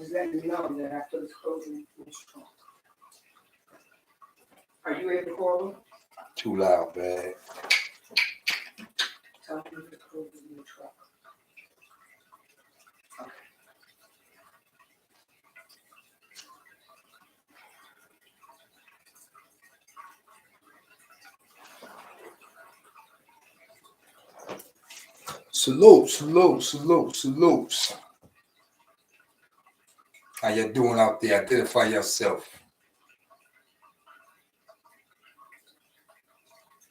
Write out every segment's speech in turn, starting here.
just letting you know that I put his clothes in the trunk. Are you ready to call him? Too loud, man. Tell him to put his clothes in the trunk. Okay. Salutes. How you doing out there? Identify yourself.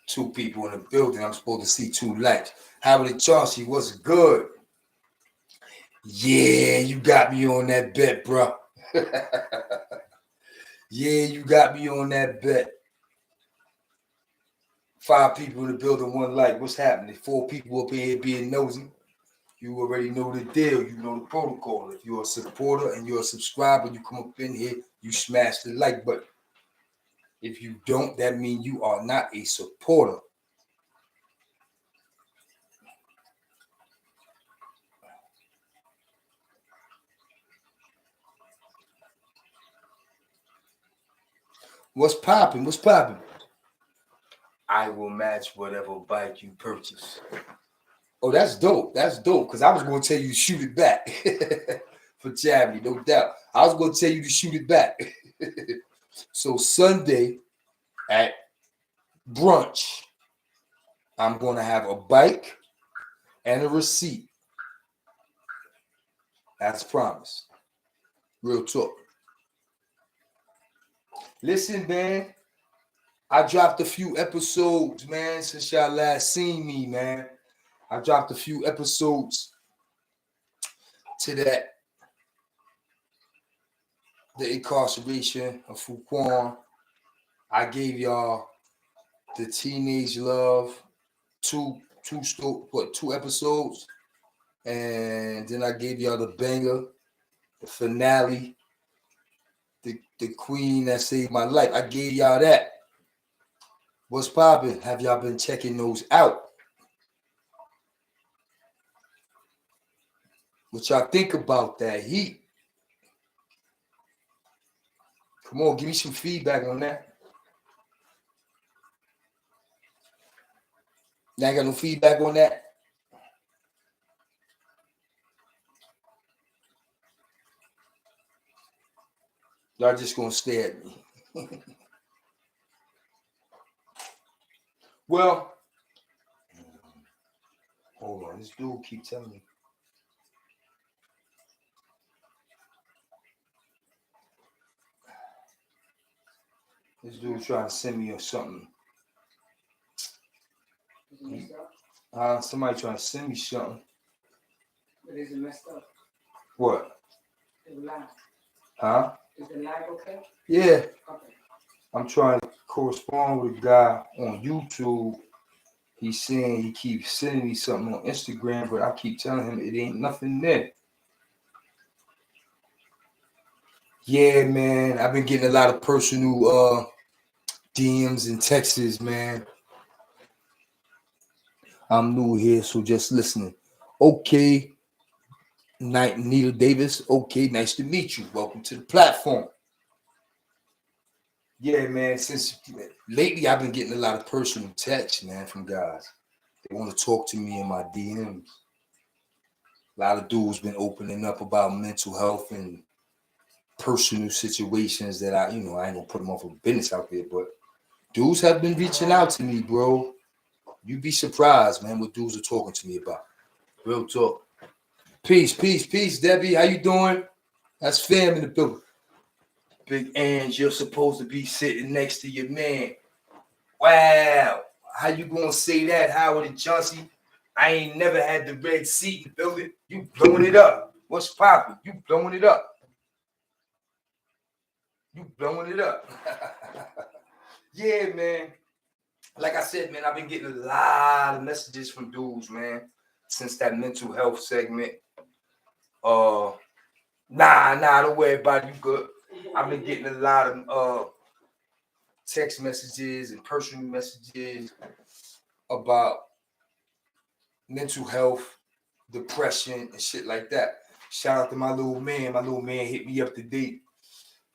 Two people in the building. I'm supposed to see two lights. Howard Chauncey, what's good? Yeah, you got me on that bet, bro. Yeah, you got me on that bet. 5 people in the building, 1 light. What's happening? 4 people up in here being nosy. You already know the deal. You know the protocol. If you're a supporter and you're a subscriber, you come up in here, you smash the like button. If you don't, that means you are not a supporter. What's popping? I will match whatever bike you purchase. Oh, that's dope. Because I was going to tell you to shoot it back for charity, no doubt. I was going to tell you to shoot it back. So Sunday at brunch, I'm going to have a bike and a receipt. That's promised. Real talk. Listen, man. I dropped a few episodes, man, since y'all last seen me, man. I dropped a few episodes to that. The incarceration of Fuquan. I gave y'all the teenage love, two episodes, and then I gave y'all the banger, the finale, the queen that saved my life. I gave y'all that. What's poppin'? Have y'all been checking those out? What y'all think about that heat? Come on, give me some feedback on that. Y'all ain't got no feedback on that? Y'all just gonna stare at me. Well, hold on. This dude keep telling me. This dude trying to send me or something. Somebody trying to send me something. But is it messed up? What? It's live. Huh? Is the live okay? Yeah. Okay. I'm trying to correspond with a guy on YouTube. He's saying he keeps sending me something on Instagram, but I keep telling him it ain't nothing there. Yeah, man. I've been getting a lot of personal DMs and texts, man. I'm new here, so just listening. Okay. Neil Davis. Okay, nice to meet you. Welcome to the platform. Yeah, man. Since lately, I've been getting a lot of personal texts, man, from guys. They want to talk to me in my DMs. A lot of dudes been opening up about mental health and personal situations that I ain't gonna put them off of business out there, but dudes have been reaching out to me, bro. You'd be surprised, man, what dudes are talking to me about. Real talk. Peace, Debbie. How you doing? That's fam in the building. Big Ange, you're supposed to be sitting next to your man. Wow. How you gonna say that, Howard and Chauncey? I ain't never had the red seat in the building. You blowing it up. What's poppin'? You blowing it up. Yeah, man. Like I said, man, I've been getting a lot of messages from dudes, man, since that mental health segment. Nah, don't worry about it. You good. I've been getting a lot of text messages and personal messages about mental health, depression, and shit like that. Shout out to my little man. My little man hit me up today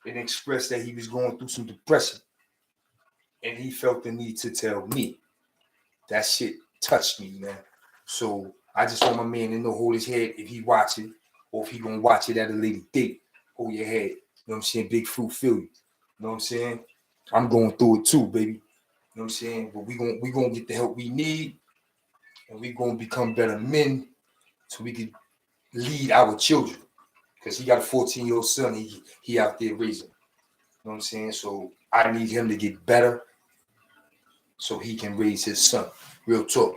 and expressed that he was going through some depression. And he felt the need to tell me. That shit touched me, man. So I just want my man to know, hold his head if he watching, or if he gonna watch it at a later date. Hold your head. You know what I'm saying? Big fruit feel you. You know what I'm saying? I'm going through it too, baby. You know what I'm saying? But we gonna get the help we need, and we gonna become better men so we can lead our children. Because he got a 14-year-old son he out there raising. You know what I'm saying? So I need him to get better so he can raise his son. Real talk.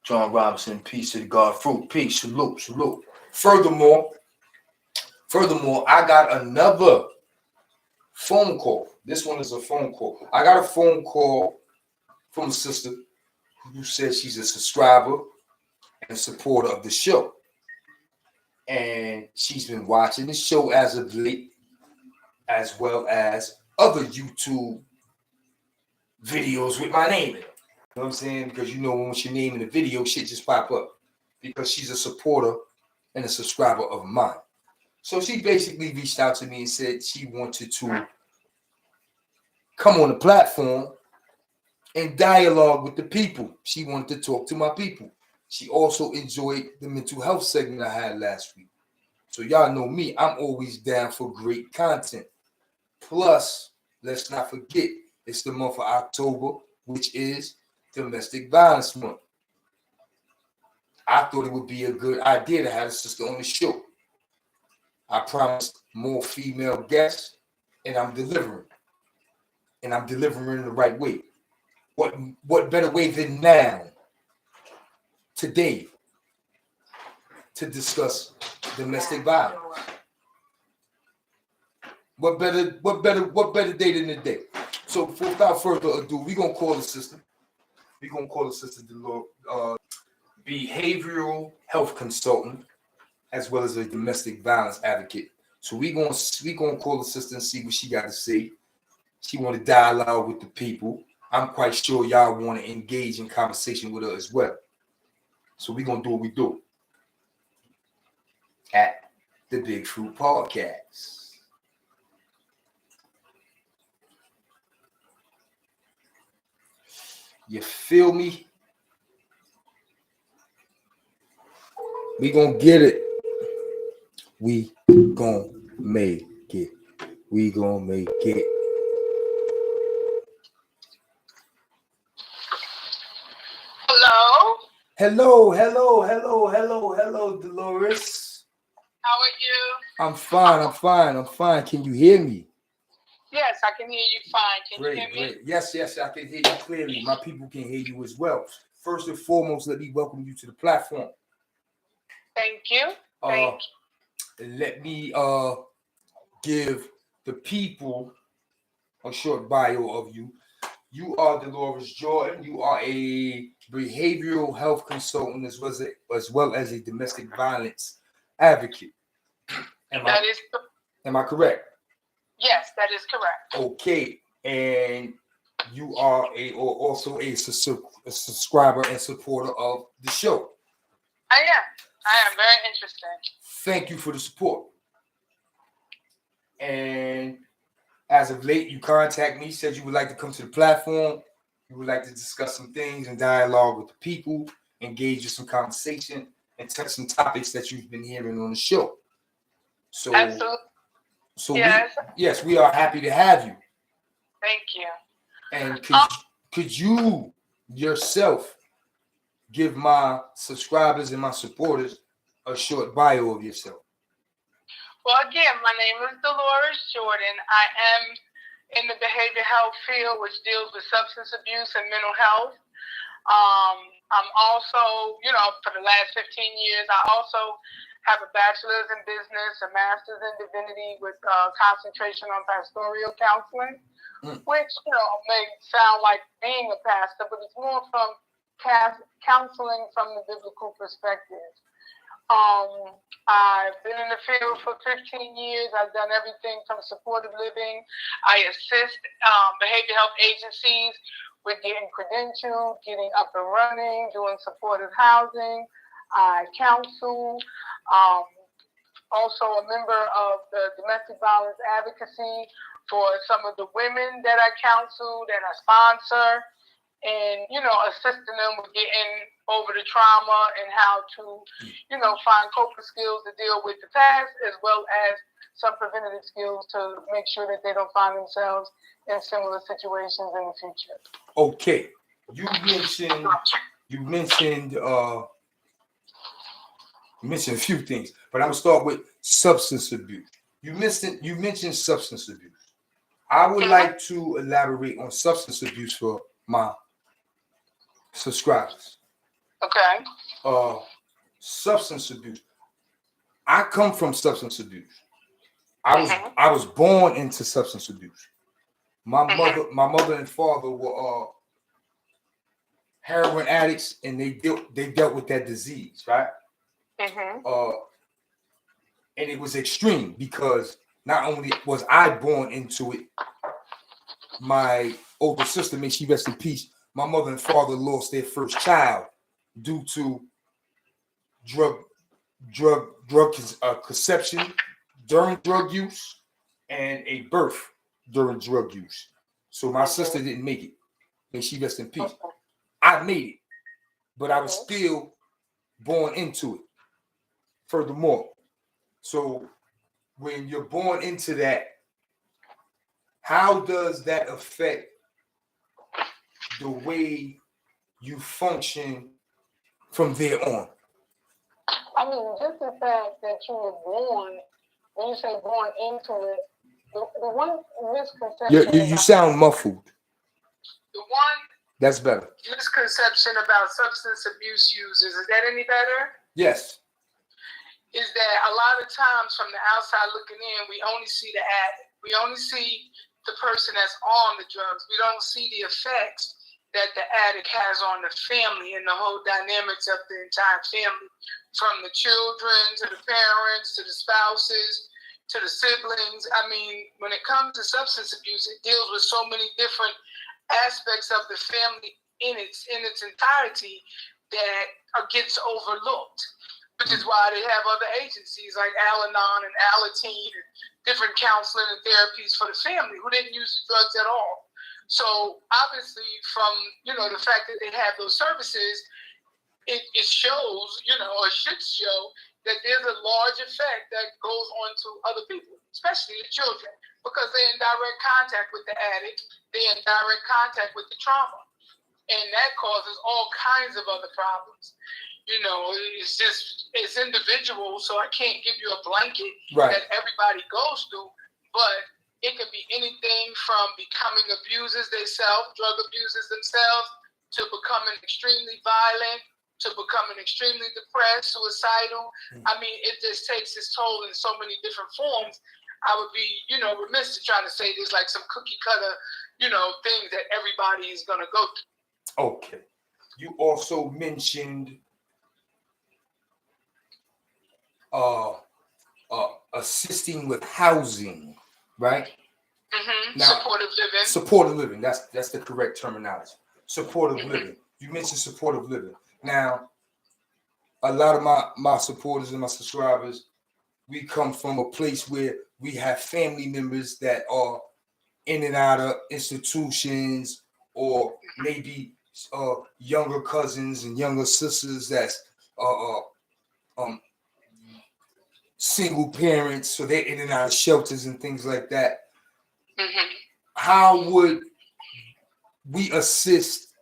John Robinson, peace to the God fruit, peace, salute, salute. Furthermore, I got another phone call. This one is a phone call. I got a phone call from a sister who says she's a subscriber and supporter of the show. And she's been watching the show as of late, as well as other YouTube videos with my name in it. You know what I'm saying? Because you know, once your name in the video, shit just pop up. Because she's a supporter and a subscriber of mine. So she basically reached out to me and said she wanted to come on the platform and dialogue with the people. She wanted to talk to my people. She also enjoyed the mental health segment I had last week. So y'all know me, I'm always down for great content. Plus, let's not forget, it's the month of October, which is Domestic Violence Month. I thought it would be a good idea to have a sister on the show. I promised more female guests, and I'm delivering. And I'm delivering in the right way. What better way than now, today, to discuss domestic violence? What better day than today? So without further ado, we're gonna call the sister. We're gonna call the sister Delores, behavioral health consultant, as well as a domestic violence advocate. So we gonna call the sister and see what she got to say. She want to dialogue with the people. I'm quite sure y'all want to engage in conversation with her as well. So we're gonna do what we do at the Big Fruit Podcast. You feel me? We gonna get it. We gonna make it. We gonna make it. Hello. Hello, Dolores. How are you? I'm fine. Can you hear me? Yes, I can hear you fine. Can you hear me? Great. Yes, I can hear you clearly. My people can hear you as well. First and foremost, let me welcome you to the platform. Thank you. Let me give the people a short bio of you. You are Dolores Jordan. You are a behavioral health consultant as well as a domestic violence advocate. Am I correct? Yes, that is correct. Okay, and you are also a subscriber and supporter of the show. I am very interested. Thank you for the support. And as of late, you contact me, said you would like to come to the platform. You would like to discuss some things and dialogue with the people, engage in some conversation, and touch some topics that you've been hearing on the show. So, absolutely. So yes, we are happy to have you. Thank you. And could you yourself give my subscribers and my supporters a short bio of yourself? Well, again, my name is Delores Jordan. I am in the behavioral health field, which deals with substance abuse and mental health. I'm also, for the last 15 years, I also have a bachelor's in business, a master's in divinity with concentration on pastoral counseling, which, may sound like being a pastor, but it's more from counseling from the biblical perspective. I've been in the field for 15 years. I've done everything from supportive living. I assist behavioral health agencies with getting credentialed, getting up and running, doing supportive housing. I counsel. also a member of the domestic violence advocacy for some of the women that I counsel, that I sponsor, and, assisting them with getting over the trauma and how to, find coping skills to deal with the past, as well as some preventative skills to make sure that they don't find themselves in similar situations in the future. Okay. You mentioned a few things, but I'm gonna start with substance abuse. You mentioned substance abuse. I would like to elaborate on substance abuse for my subscribers. Okay. Substance abuse. I come from substance abuse. I was born into substance abuse. My mother and father were heroin addicts, and they dealt with that disease, right? And it was extreme because not only was I born into it, my older sister, may she rest in peace, my mother and father lost their first child due to drug conception during drug use and a birth during drug use. So my sister didn't make it. May she rest in peace. I made it, but I was still born into it. Furthermore, so when you're born into that, how does that affect the way you function from there on? I mean, just the fact that you were born, when you say born into it, the one misconception... You sound muffled. The one... That's better. Misconception about substance abuse users, is that any better? Yes. Is that a lot of times from the outside looking in, we only see the addict. We only see the person that's on the drugs. We don't see the effects that the addict has on the family and the whole dynamics of the entire family, from the children to the parents to the spouses to the siblings. I mean, when it comes to substance abuse, it deals with so many different aspects of the family in its entirety that gets overlooked, which is why they have other agencies like Al-Anon and Alateen and different counseling and therapies for the family who didn't use the drugs at all. So obviously from, the fact that they have those services, it shows, or should show that there's a large effect that goes on to other people, especially the children, because they're in direct contact with the addict, they're in direct contact with the trauma. And that causes all kinds of other problems. It's individual, so I can't give you a blanket that everybody goes through, but it could be anything from becoming abusers themselves, drug abusers themselves, to becoming extremely violent, to becoming extremely depressed, suicidal. I mean, it just takes its toll in so many different forms. I would be, remiss to try to say there's like some cookie cutter, things that everybody is going to go through. Okay. You also mentioned assisting with housing, right? Now, supportive living. That's the correct terminology. Supportive living. You mentioned supportive living. Now, a lot of my supporters and my subscribers, we come from a place where we have family members that are in and out of institutions, or maybe younger cousins and younger sisters that's single parents, so they're in and out of shelters and things like that. How would we assist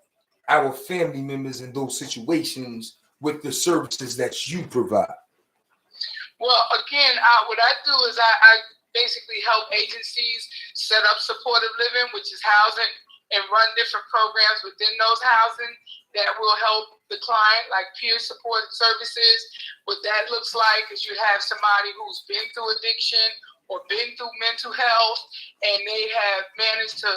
our family members in those situations with the services that you provide? Well, again, what I do is I basically help agencies set up supportive living, which is housing, and run different programs within those housing that will help the client, like peer support services. What that looks like is you have somebody who's been through addiction or been through mental health, and they have managed to,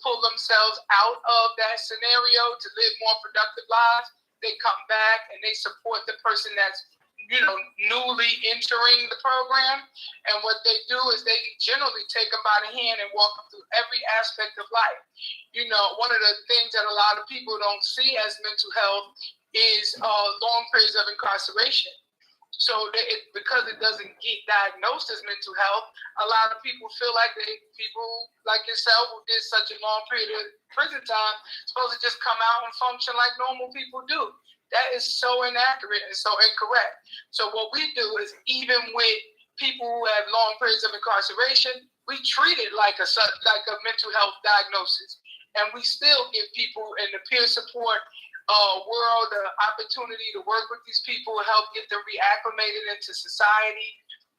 pull themselves out of that scenario to live more productive lives. They come back and they support the person that's, newly entering the program. And what they do is they generally take them by the hand and walk them through every aspect of life. One of the things that a lot of people don't see as mental health is long periods of incarceration, So because it doesn't get diagnosed as mental health, a lot of people feel like people like yourself who did such a long period of prison time supposed to just come out and function like normal people do. That is so inaccurate and so incorrect. So what we do is, even with people who have long periods of incarceration, we treat it like a mental health diagnosis, and we still give people in the peer support world the opportunity to work with these people, help get them reacclimated into society,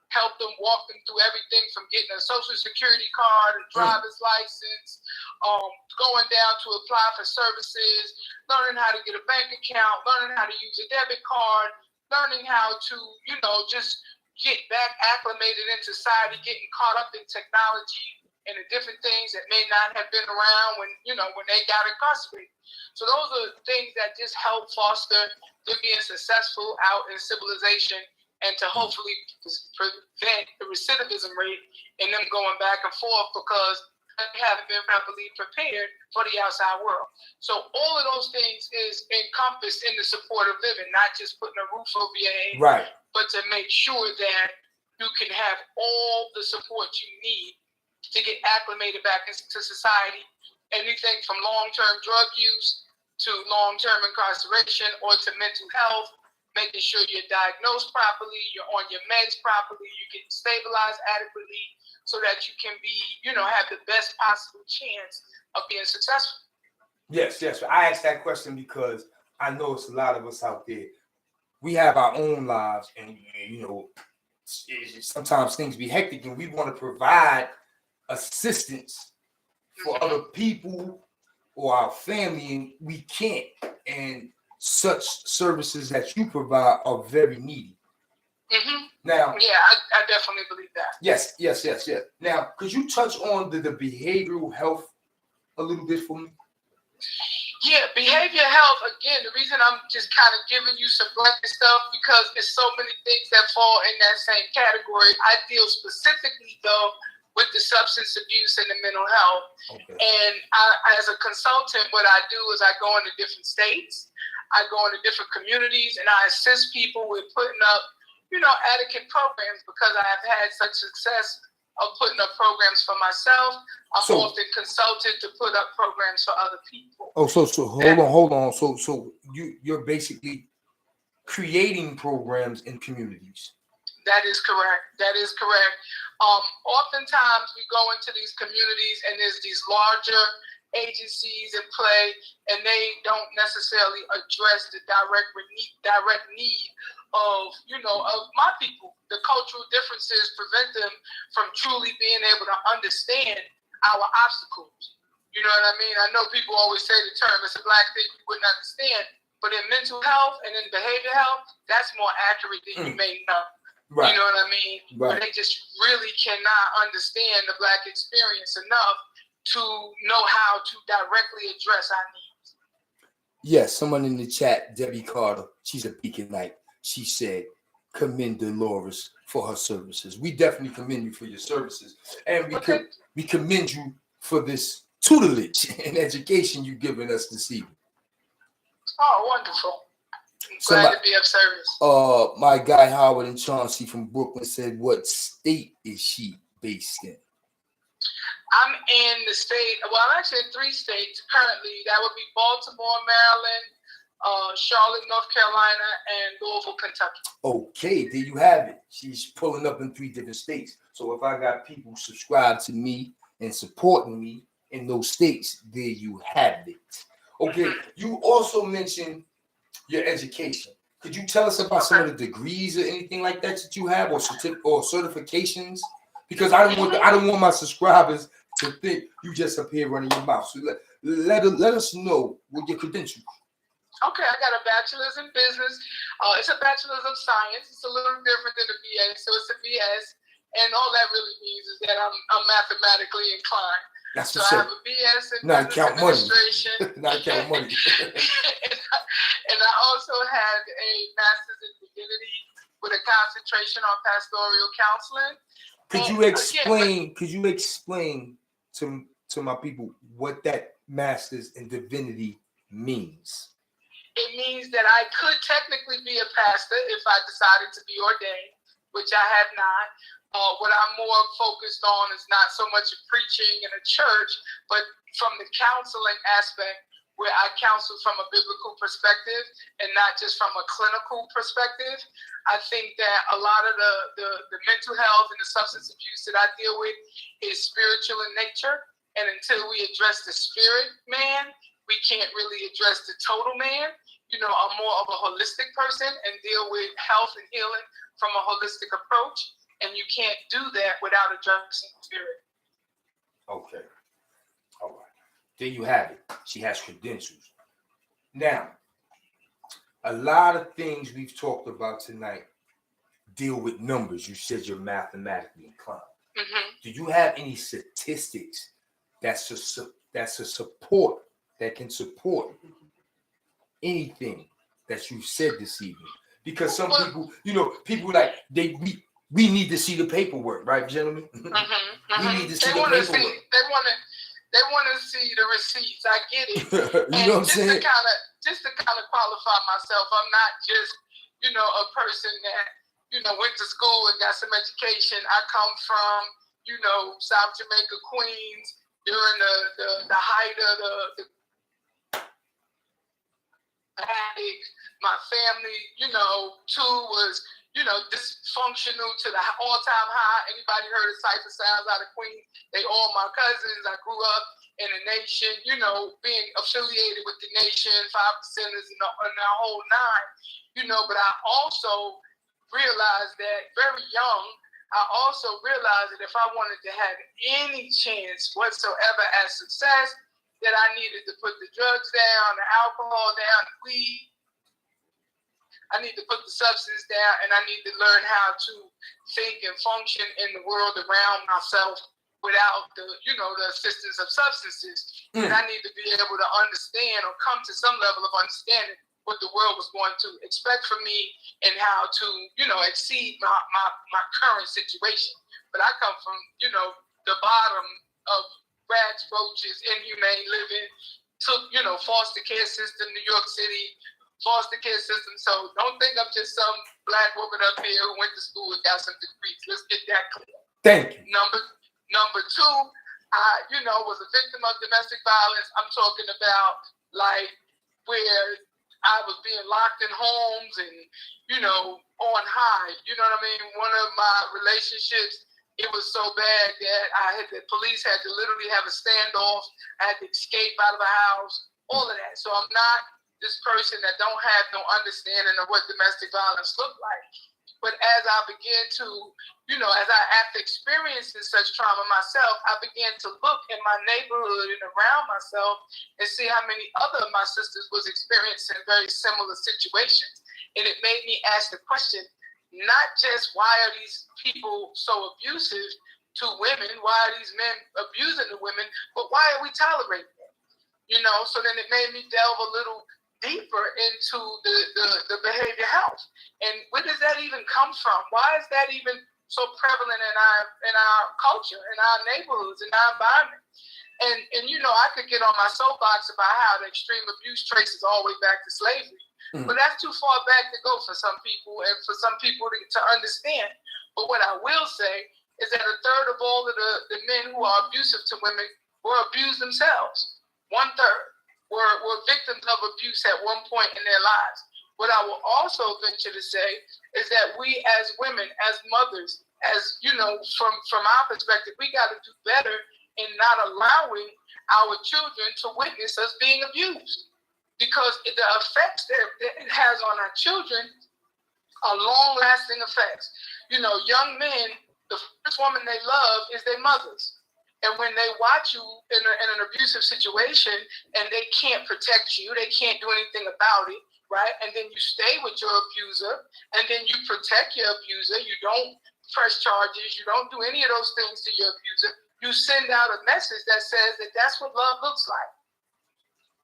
help them walk them through everything from getting a social security card, a driver's license, going down to apply for services, learning how to get a bank account, learning how to use a debit card, learning how to, just get back acclimated in society, getting caught up in technology and the different things that may not have been around when they got incarcerated. So those are things that just help foster them being successful out in civilization, and to hopefully prevent the recidivism rate and them going back and forth because they haven't been properly prepared for the outside world. So all of those things is encompassed in the supportive living, not just putting a roof over your head, right, but to make sure that you can have all the support you need to get acclimated back into society. Anything from long-term drug use to long-term incarceration or to mental health, making sure you're diagnosed properly, you're on your meds properly, you're getting stabilized adequately so that you can be, have the best possible chance of being successful. Yes. I asked that question because I know it's a lot of us out there. We have our own lives, and, sometimes things be hectic, and we want to provide assistance for other people or our family, and we can't. And such services that you provide are very needy. Mm-hmm. Now, yeah, I definitely believe that. Yes. Now, could you touch on the behavioral health a little bit for me? Yeah, behavior health, again, the reason I'm just kind of giving you some blanket stuff because there's so many things that fall in that same category. I deal specifically, though, with the substance abuse and the mental health. Okay. And as a consultant, what I do is I go into different states, I go into different communities, and I assist people with putting up, adequate programs because I have had such success of putting up programs for myself. I'm often consulted to put up programs for other people. Oh, so hold on. So you're basically creating programs in communities. That is correct. Oftentimes we go into these communities and there's these larger agencies in play, and they don't necessarily address the direct need of my people. The cultural differences prevent them from truly being able to understand our obstacles. You know what I mean? I know people always say the term, it's a black thing you wouldn't understand, but in mental health and in behavior health, that's more accurate than you may know. Right. You know what I mean? Right. But they just really cannot understand the black experience enough to know how to directly address our needs. Yes, someone in the chat, Debbie Carter, she's a Beacon Knight. She said, commend Dolores for her services. We definitely commend you for your services. And we commend you for this tutelage and education you've given us this evening. Oh, wonderful. Glad to be of service. My guy Howard and Chauncey from Brooklyn said, what state is she based in? I'm in the state, well, I'm actually in 3 states currently. That would be Baltimore, Maryland, Charlotte, North Carolina, and Louisville, Kentucky. Okay, there you have it. She's pulling up in 3 different states. So if I got people subscribed to me and supporting me in those states, there you have it. Okay, you also mentioned your education. Could you tell us about some of the degrees or anything like that you have, or certifications? Because I don't want my subscribers to think you just up here running your mouth. So let us know what your credentials. Okay, I got a bachelor's in business. It's a bachelor's of science. It's a little different than a BA, so it's a BS. And all that really means is that I'm mathematically inclined. That's so I have a BS in business administration. Not count money. and I also had a master's in divinity with a concentration on pastoral counseling. Could you explain to my people what that master's in divinity means? it means that I could technically be a pastor if I decided to be ordained, which I have not. What I'm more focused on is not so much preaching in a church, but from the counseling aspect, where I counsel from a biblical perspective and not just from a clinical perspective. I think that a lot of the mental health and the substance abuse that I deal with is spiritual in nature. And until we address the spirit man, we can't really address the total man. You know, I'm more of a holistic person and deal with health and healing from a holistic approach. And you can't do that without addressing the spirit. Okay. All right. There you have it. She has credentials. Now, a lot of things we've talked about tonight deal with numbers. You said you're mathematically inclined. Mm-hmm. Do you have any statistics that's a support that can support anything that you said this evening? Because some people, people like we need to see the paperwork, right, gentlemen? Mm-hmm. We need to see they the want to paperwork. they want to see the receipts. I get it. You know what I'm saying? Just to kind of qualify myself, I'm not just a person that went to school and got some education. I come from South Jamaica, Queens during the height of the addict. My family, too, was dysfunctional to the all-time high. Anybody heard of Cypher Sounds out of Queens? They all my cousins. I grew up in a nation, being affiliated with the nation, 5 percenters and the whole nine, but I also realized that very young, I also realized that if I wanted to have any chance whatsoever at success, that I needed to put the drugs down, the alcohol down, the weed. I need to put the substance down, and I need to learn how to think and function in the world around myself without the assistance of substances. And I need to be able to understand or come to some level of understanding what the world was going to expect from me and how to, exceed my current situation. But I come from, the bottom of rats, roaches, inhumane living, took, foster care system, New York City, foster care system. So don't think I'm just some black woman up here who went to school and got some degrees. Let's get that clear. Thank you. Number two, I, was a victim of domestic violence. I'm talking about like where I was being locked in homes and, on high. You know what I mean? One of my relationships, it was so bad that the police had to literally have a standoff. I had to escape out of a house, all of that. So I'm not this person that don't have no understanding of what domestic violence looked like. But as I began to, after experiencing such trauma myself, I began to look in my neighborhood and around myself and see how many other of my sisters was experiencing very similar situations. And it made me ask the question, not just why are these people so abusive to women, why are these men abusing the women, but why are we tolerating it? So then it made me delve a little deeper into the behavior health. And where does that even come from? Why is that even so prevalent in our culture, in our neighborhoods, in our environment? And I could get on my soapbox about how the extreme abuse traces all the way back to slavery. But that's too far back to go for some people and for some people to understand. But what I will say is that a third of all of the men who are abusive to women were abused themselves. 1/3 were victims of abuse at one point in their lives. What I will also venture to say is that we as women, as mothers, as from our perspective, we got to do better in not allowing our children to witness us being abused. Because the effects that it has on our children are long-lasting effects. Young men, the first woman they love is their mothers. And when they watch you in an abusive situation and they can't protect you, they can't do anything about it, right? And then you stay with your abuser and then you protect your abuser. You don't press charges. You don't do any of those things to your abuser. You send out a message that says that that's what love looks like.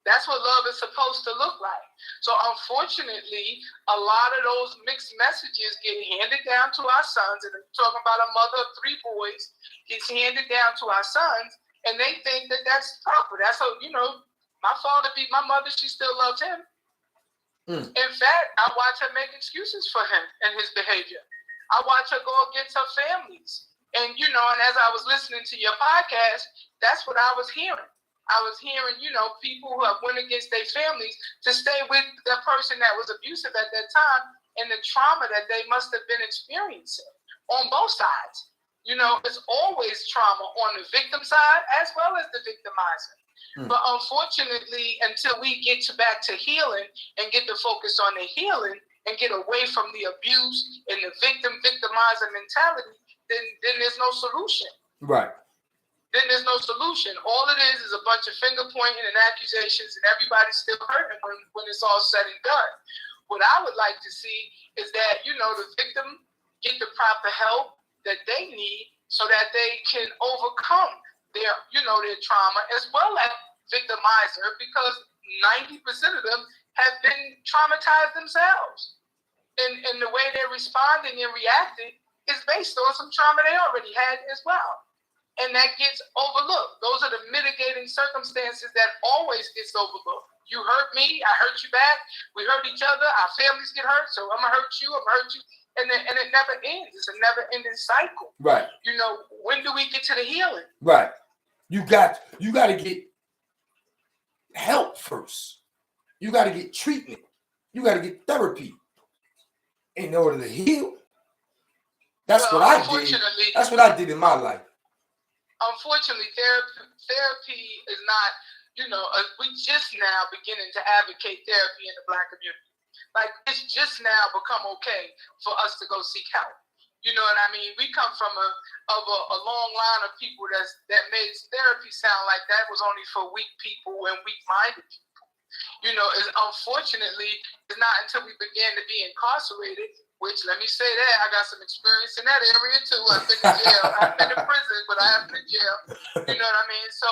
That's what love is supposed to look like. So unfortunately, a lot of those mixed messages get handed down to our sons. And I'm talking about a mother of 3 boys, gets handed down to our sons, and they think that that's proper. That's how, my father beat my mother, she still loves him. In fact, I watch her make excuses for him and his behavior. I watch her go against her families. And, and as I was listening to your podcast, that's what I was hearing. I was hearing, people who have went against their families to stay with the person that was abusive at that time and the trauma that they must have been experiencing on both sides. It's always trauma on the victim side as well as the victimizer. But unfortunately, until we get back to healing and get the focus on the healing and get away from the abuse and the victimizer mentality, then there's no solution. Right. Then there's no solution. All it is a bunch of finger pointing and accusations, and everybody's still hurting when it's all said and done. What I would like to see is that, the victim get the proper help that they need so that they can overcome their trauma as well as victimizer, because 90% of them have been traumatized themselves. And the way they're responding and reacting is based on some trauma they already had as well. And that gets overlooked. Those are the mitigating circumstances that always gets overlooked. You hurt me, I hurt you back, we hurt each other, our families get hurt, so I'm gonna hurt you, and it never ends. It's a never ending cycle. Right. When do we get to the healing? Right. You got to get help first. You got to get treatment. You got to get therapy in order to heal. That's what I did. That's what I did in my life. Unfortunately, therapy is not, we just now beginning to advocate therapy in the Black community. Like, it's just now become okay for us to go seek help. You know what I mean? We come from a long line of people that made therapy sound like that was only for weak people and weak-minded people. Unfortunately, it's not until we began to be incarcerated, which, let me say that, I got some experience in that area too. I've been in jail. I've been in prison, but I haven't been in jail. You know what I mean? So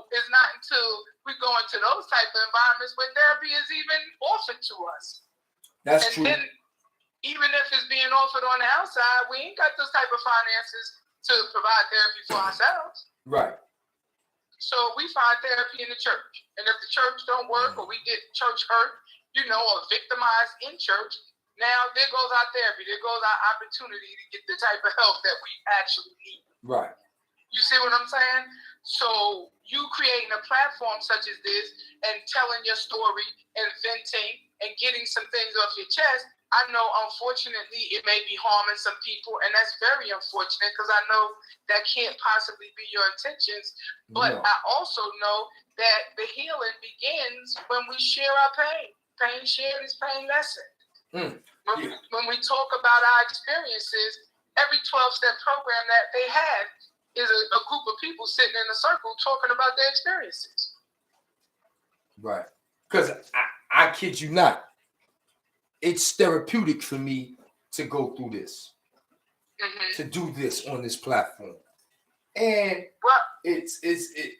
it's not until we go into those type of environments where therapy is even offered to us. That's true. Then, even if it's being offered on the outside, we ain't got those type of finances to provide therapy for ourselves. Right. So we find therapy in the church. And if the church don't work or we get church hurt, or victimized in church, now there goes our therapy. There goes our opportunity to get the type of help that we actually need. Right. You see what I'm saying? So you creating a platform such as this and telling your story and venting and getting some things off your chest, I know, unfortunately, it may be harming some people, and that's very unfortunate because I know that can't possibly be your intentions. But I also know that the healing begins when we share our pain. Pain shared is pain lessened. When we talk about our experiences, every 12-step program that they have is a group of people sitting in a circle talking about their experiences. Right. Because I kid you not, it's therapeutic for me to go through this, to do this on this platform. And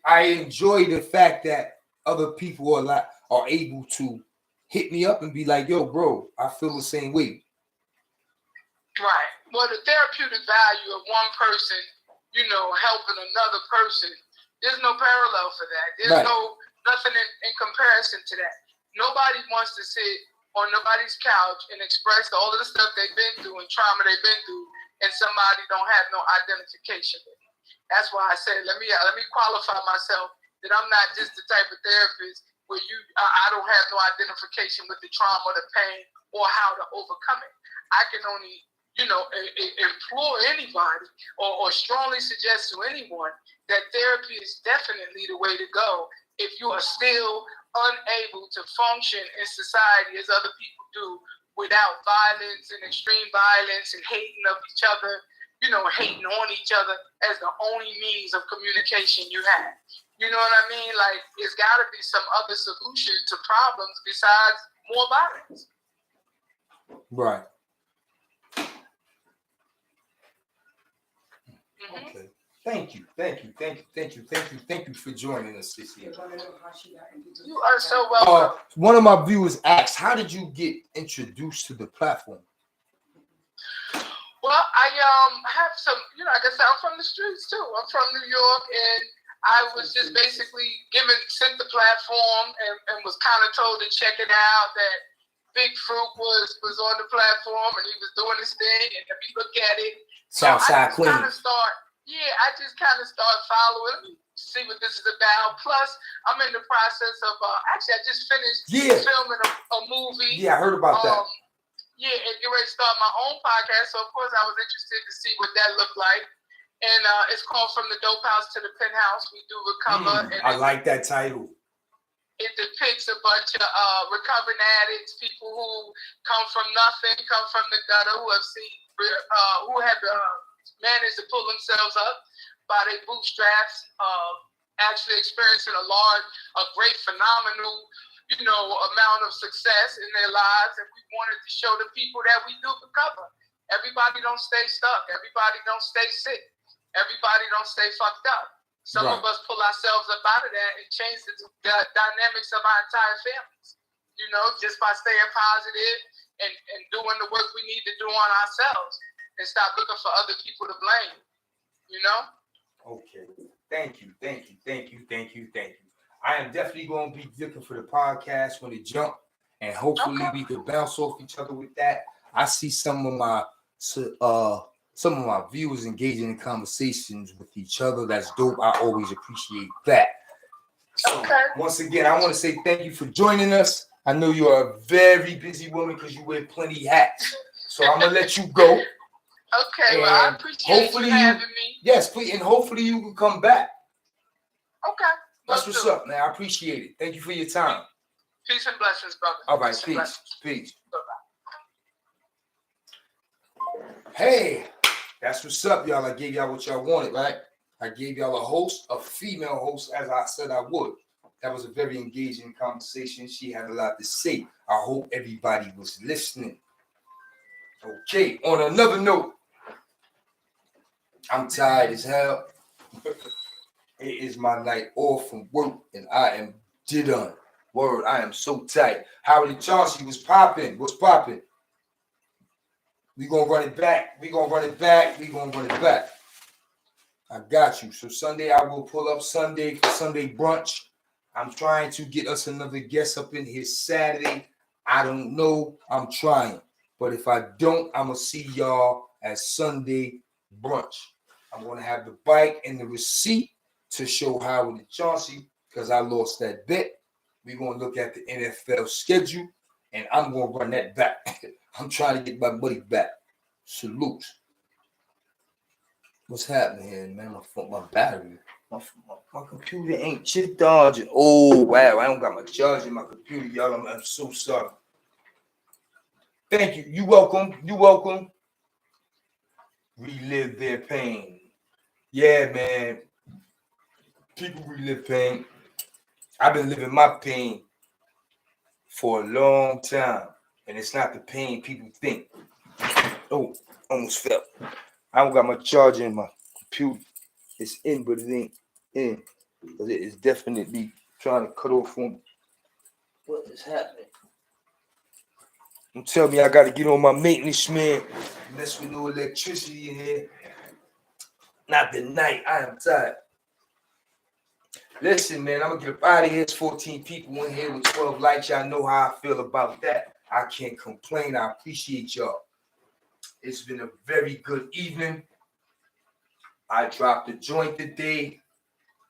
I enjoy the fact that other people are able to hit me up and be like, yo, bro, I feel the same way. Right. Well, the therapeutic value of one person, helping another person, there's no parallel for that. There's nothing in comparison to that. Nobody wants to sit on nobody's couch and express all of the stuff they've been through and trauma they've been through, and somebody don't have no identification with it. That's why I said, let me qualify myself that I'm not just the type of therapist where I don't have no identification with the trauma, the pain, or how to overcome it. I can only, implore anybody or strongly suggest to anyone that therapy is definitely the way to go if you are still unable to function in society as other people do without violence and extreme violence and hating of each other, hating on each other as the only means of communication you have. You know what I mean? Like, it's got to be some other solution to problems besides more violence. Right. Okay. Thank you for joining us this year. You are so welcome. One of my viewers asked, how did you get introduced to the platform? Well, I have some, like I said, I'm from the streets too. I'm from New York, and I was just basically sent the platform and was kind of told to check it out, that Big Fruit was on the platform and he was doing his thing, and if you look at it, Southside Queen. I just kind of start following. Let me see what this is about. Plus, I'm in the process of actually I just finished filming a movie. Yeah, I heard about that. Yeah, and get ready to start my own podcast. So of course I was interested to see what that looked like. And it's called From the Dope House to the Penthouse. We do recover. I like that title. It depicts a bunch of recovering addicts, people who come from nothing, come from the gutter, who have managed to pull themselves up by their bootstraps, actually experiencing a great, phenomenal, amount of success in their lives. And we wanted to show the people that we do recover. Everybody don't stay stuck. Everybody don't stay sick. Everybody don't stay fucked up. Some of us pull ourselves up out of that and change the dynamics of our entire families, just by staying positive and doing the work we need to do on ourselves and stop looking for other people to blame, Okay. Thank you. I am definitely going to be looking for the podcast when it jump, and hopefully we could bounce off each other with that. I see some of my viewers engaging in conversations with each other. That's dope. I always appreciate that. So once again, I want to say thank you for joining us. I know you are a very busy woman because you wear plenty hats. So I'm going to let you go. Okay, well, I appreciate you having me. Yes, please. And hopefully you can come back. Okay. That's what's up, man. I appreciate it. Thank you for your time. Peace and blessings, brother. All right, peace. Bye-bye. Hey. That's what's up, y'all. I gave y'all what y'all wanted, right? I gave y'all a host, a female host, as I said I would. That was a very engaging conversation. She had a lot to say. I hope everybody was listening. Okay, on another note, I'm tired as hell. It is my night off from work, and I am done. Word, I am so tight. Howard Chauncey was popping. What's popping? We gonna run it back. I got you. So Sunday, I will pull up Sunday for Sunday brunch. I'm trying to get us another guest up in here Saturday. I don't know. I'm trying. But if I don't, I'm going to see y'all at Sunday brunch. I'm going to have the bike and the receipt to show Howard and Chauncey because I lost that bet. We're going to look at the NFL schedule, and I'm going to run that back. I'm trying to get my money back. Salute. What's happening here, man? My battery. My computer ain't chip dodging. Oh, wow. I don't got my charge in my computer, y'all. I'm so sorry. Thank you. You welcome. Relive their pain. Yeah, man. People relive pain. I've been living my pain for a long time. And it's not the pain people think. Oh, almost fell. I don't got my charger in my computer. It's in, but it ain't in. But it is definitely trying to cut off from what is happening. Don't tell me I got to get on my maintenance, man. Mess with no electricity in here. Not the night. I am tired. Listen, man, I'm going to get up out of here. It's 14 people in here with 12 likes. Y'all know how I feel about that. I can't complain. I appreciate y'all. It's been a very good evening. I dropped a joint today.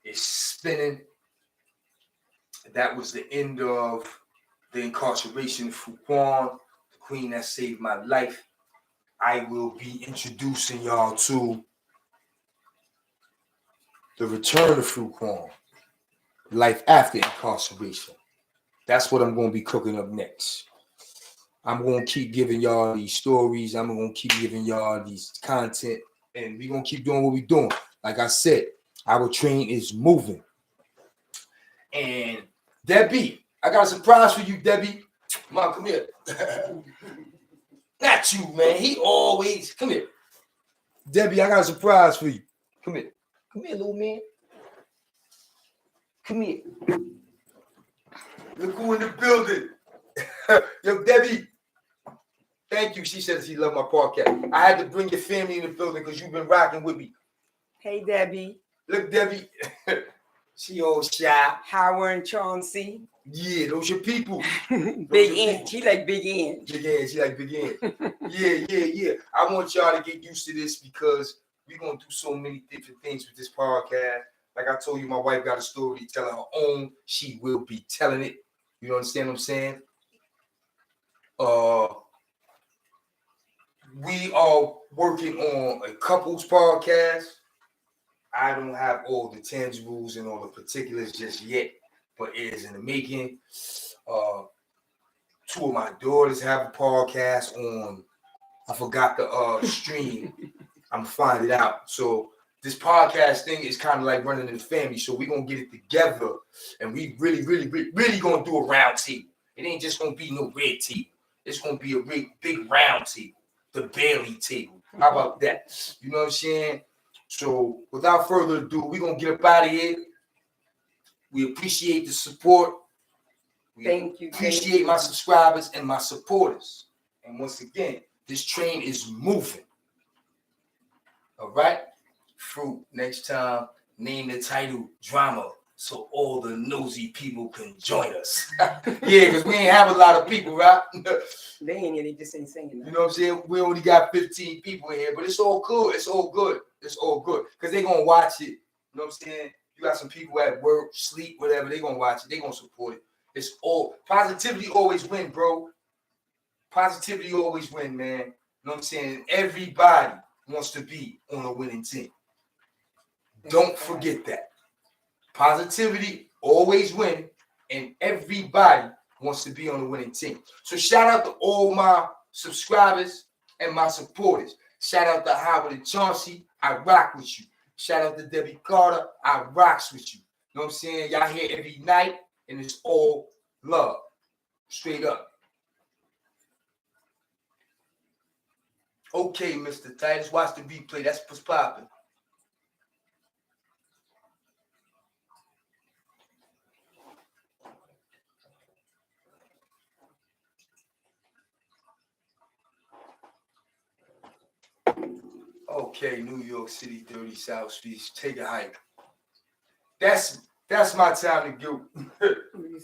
It's spinning. That was the end of the incarceration of Fuquan, the queen that saved my life. I will be introducing y'all to the return of Fuquan, life after incarceration. That's what I'm going to be cooking up next. I'm going to keep giving y'all these stories. I'm going to keep giving y'all these content. And we're going to keep doing what we're doing. Like I said, our train is moving. And Debbie, I got a surprise for you, Debbie. Mom, come here. Not you, man. He always... Come here. Debbie, I got a surprise for you. Come here. Come here, little man. Come here. Look who in the building. Yo, Debbie. Thank you. She said she loved my podcast. I had to bring your family in the building because you've been rocking with me. Hey, Debbie. Look, Debbie. She all shy. Howard and Chauncey. Yeah, those your people. Big N. She like Big N. Big N, she like Big N. Yeah. I want y'all to get used to this because we're gonna do so many different things with this podcast. Like I told you, my wife got a story to tell her own. She will be telling it. You understand what I'm saying? We are working on a couples podcast. I don't have all the tangibles and all the particulars just yet, but it is in the making. Two of my daughters have a podcast on. I forgot the stream. I'm finding it out. So this podcast thing is kind of like running in the family. So we're gonna get it together, and we really gonna do a round table. It ain't just gonna be no red table. It's gonna be a big round table, the Bailey table. How about that? You know what I'm saying? So without further ado, we're gonna get up out of here. We appreciate the support. Thank you. Appreciate my subscribers and my supporters. And once again, this train is moving. All right? Fruit, next time, name the title Drama so all the nosy people can join us. Yeah, because we ain't have a lot of people, right? They ain't here, they just ain't saying that. You know what I'm saying? We only got 15 people in here, but it's all cool. It's all good. It's all good. Because they're going to watch it. You know what I'm saying? You got some people at work, sleep, whatever. They're going to watch it. They're going to support it. It's all positivity always win, bro. Positivity always win, man. You know what I'm saying? Everybody wants to be on a winning team. Don't forget that. Positivity always win, and everybody wants to be on a winning team. So shout out to all my subscribers and my supporters. Shout out to Howard and Chauncey. I rock with you. Shout out to Debbie Carter. I rocks with you. You know what I'm saying? Y'all here every night, and it's all love. Straight up. Okay, Mr. Titus, watch the replay. That's what's popping. Okay, New York City, 30 South Street. Take a hike. That's my time to go.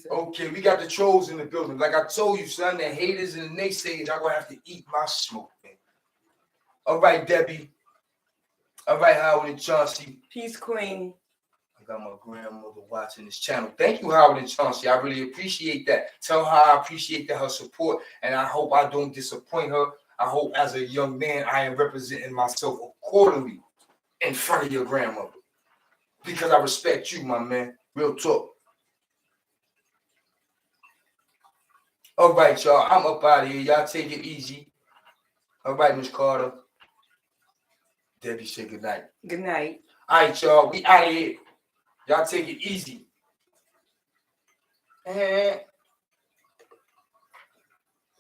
Okay, we got the trolls in the building. Like I told you, son, the haters and the naysayers are gonna have to eat my smoke, man. All right, Debbie. All right, Howard and Chauncey. Peace, Queen. I got my grandmother watching this channel. Thank you, Howard and Chauncey. I really appreciate that. Tell her I appreciate her support, and I hope I don't disappoint her. I hope as a young man, I am representing myself accordingly in front of your grandmother. Because I respect you, my man. Real talk. All right, y'all. I'm up out of here. Y'all take it easy. All right, Miss Carter. Debbie, say good night. Good night. All right, y'all. We out of here. Y'all take it easy.